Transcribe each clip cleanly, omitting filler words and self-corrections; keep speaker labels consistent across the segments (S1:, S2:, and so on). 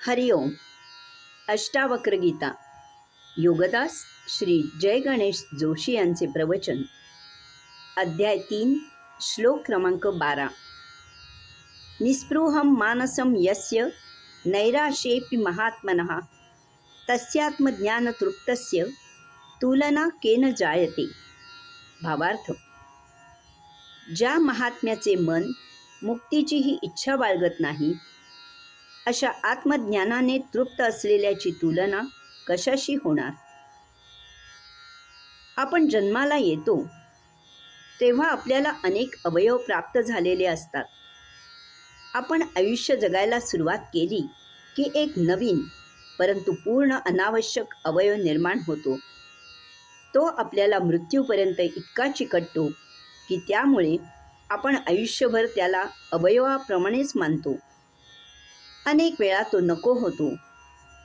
S1: हरिओम. अष्टावक्र गीता. योगदास श्री जय गणेश जोशी यांचे प्रवचन. अध्याय 3, श्लोक क्रमांक 12. निस्पृहं मानसं यस्य नैराश्येऽपि महात्मनः तस्यात्मज्ञानतृप्तस्य तुलना केन जायते. भावार्थ: ज्या महात्म्याचे मन मुक्तीचीही इच्छा बाळगत नाही, अशा आत्मज्ञानाने तृप्त असलेल्याची तुलना कशाशी होणार. आपण जन्माला येतो तेव्हा आपल्याला अनेक अवयव प्राप्त झालेले असतात. आपण आयुष्य जगायला सुरुवात केली की एक नवीन परंतु पूर्ण अनावश्यक अवयव निर्माण होतो. तो आपल्याला मृत्यूपर्यंत इतका चिकटतो की त्यामुळे आपण आयुष्यभर त्याला अवयवाप्रमाणेच मानतो. अनेक वेळा तो नको होतो.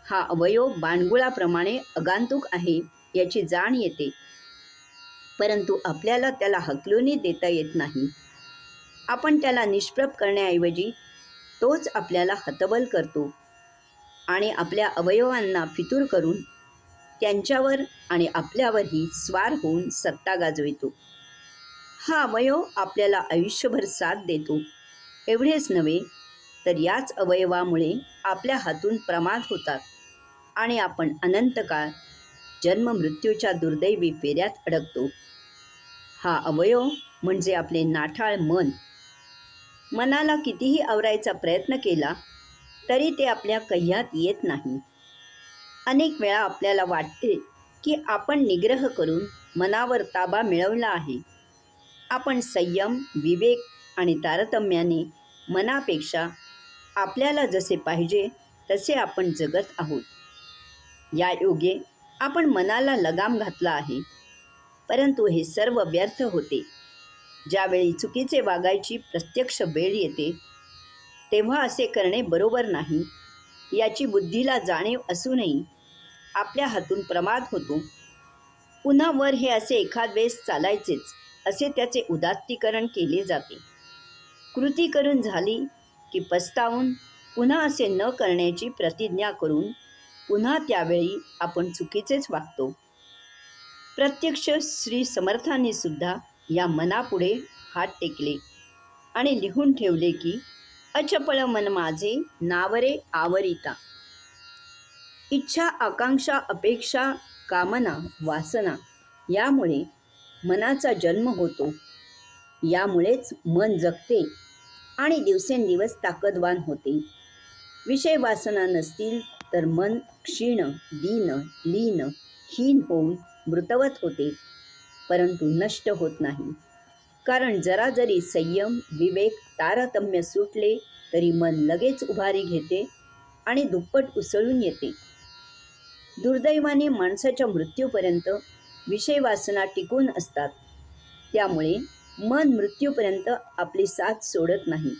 S1: हा अवयव बाणगुळाप्रमाणे आगंतुक आहे याची जाण येते, परंतु आपल्याला त्याला हकलून देता येत नाही. आपण त्याला निष्प्रभ करण्याऐवजी तोच आपल्याला हतबल करतो आणि आपल्या अवयवांना फितूर करून त्यांच्यावर आणि आपल्यावरही स्वार होऊन सत्ता गाजवितो. हा अवयव आपल्याला आयुष्यभर साथ देतो. एवढेच नव्हे तर याच अवयवामुळे आपल्या हातून प्रमाद होतात आणि आपण अनंत काळ जन्ममृत्यूच्या दुर्दैवी फेऱ्यात अडकतो. हा अवयव म्हणजे आपले नाठाळ मन. मनाला कितीही आवरायचा प्रयत्न केला तरी ते आपल्या कह्यात येत नाही. अनेक वेळा आपल्याला वाटते की आपण निग्रह करून मनावर ताबा मिळवला आहे. आपण संयम, विवेक आणि तारतम्याने मनापेक्षा आपल्याला जसे पाहिजे तसे आपण जगत आहोत. या योगे आपण मनाला लगाम घातला आहे, परंतु हे सर्व व्यर्थ होते. ज्यावेळी चुकीचे वागायची प्रत्यक्ष वेळ येते तेव्हा असे करणे बरोबर नाही याची बुद्धीला जाणीव असूनही आपल्या हातून प्रमाद होतो. पुन्हा वर हे असे एखाद वेळेस चालायचेच असे त्याचे उदात्तीकरण केले जाते. कृती करून झाली की पस्तावून पुन्हा असे न करण्याची प्रतिज्ञा करून पुन्हा त्यावेळी आपण चुकीचेच वागतो. प्रत्यक्ष श्री समर्थांनी सुद्धा या मनापुढे हात टेकले आणि लिहून ठेवले की अचपळ मन माझे नावरे आवरिता. इच्छा, आकांक्षा, अपेक्षा, कामना, वासना यामुळे मनाचा जन्म होतो. यामुळेच मन जगते आणि दिवसेंदिवस ताकदवान होते. विषय वासना नसतील तर मन क्षीण, दीन, लीन, हीन होऊन मृतवत होते, परंतु नष्ट होत नाही. कारण जरा जरी संयम, विवेक, तारतम्य सुटले तरी मन लगेच उभारी घेते आणि दुप्पट उसळून येते. दुर्दैवाने माणसाच्या मृत्यूपर्यंत विषय वासना टिकून असतात. त्यामुळे मन मृत्यूपर्यंत आपली साथ सोडत नाही.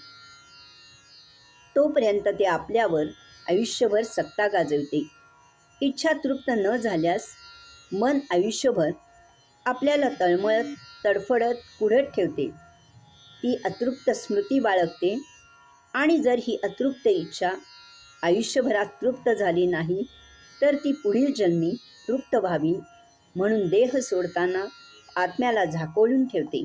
S1: तोपर्यंत ते आपल्यावर आयुष्यभर सत्ता गाजवते. इच्छा तृप्त न झाल्यास मन आयुष्यभर आपल्याला तळमळत, तडफडत, कुढत ठेवते. ती अतृप्त स्मृती बाळगते आणि जर ही अतृप्त इच्छा आयुष्यभरात तृप्त झाली नाही तर ती पुढील जन्मी तृप्त व्हावी म्हणून देह सोडताना आत्म्याला झाकोळून ठेवते.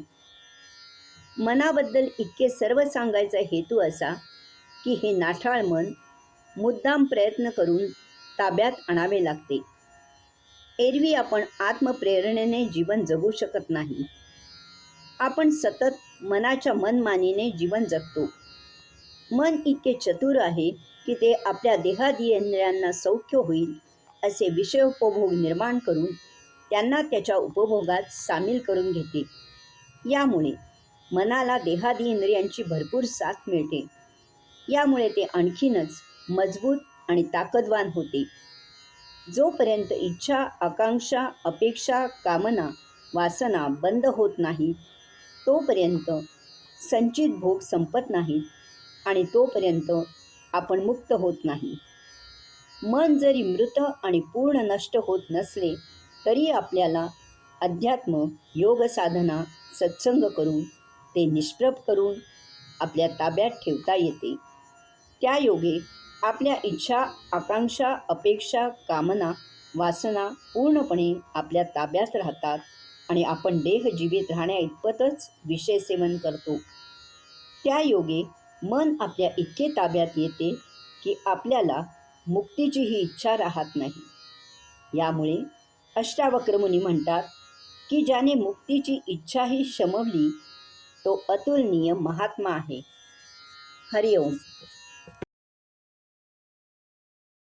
S1: मनाबद्दल इतके सर्व सांगायचा हेतू असा की हे नाठाळ मन मुद्दाम प्रयत्न करून ताब्यात आणावे लागते. एरवी आपण आत्मप्रेरणेने जीवन जगू शकत नाही. आपण सतत मनाच्या मनमानीने जीवन जगतो. मन इतके चतुर आहे की ते आपल्या देहादियेंद्रियांना सौख्य होईल असे विषयोपभोग निर्माण करून त्यांना त्याच्या उपभोगात सामील करून घेते. यामुळे मनाला देहादियेंद्रियांची भरपूर साथ मिळते. यामुळे ते आणखीनच मजबूत आणि ताकदवान होते. जोपर्यंत इच्छा, आकांक्षा, अपेक्षा, कामना, वासना बंद होत नाहीत तोपर्यंत संचित भोग संपत नाहीत आणि तोपर्यंत आपण मुक्त होत नाही. मन जरी मृत आणि पूर्ण नष्ट होत नसले तरी आपल्याला अध्यात्म, योग साधना, सत्संग करून ते निष्प्रभ करून आपल्या ताब्यात ठेवता येते. त्या योगे आपल्या इच्छा, आकांक्षा, अपेक्षा, कामना, वासना पूर्णपणे आपल्या ताब्यात राहतात आणि आपण देह जीवित राहण्याइतपतच विषय सेवन करतो. त्या योगे मन आपल्या इतके ताब्यात येते की आपल्याला मुक्तीचीही इच्छा राहत नाही. यामुळे अष्टावक्र मुनी म्हणतात की ज्याने मुक्तीची इच्छाही शमवली तो अतुलनीय महात्मा आहे. हरिओम.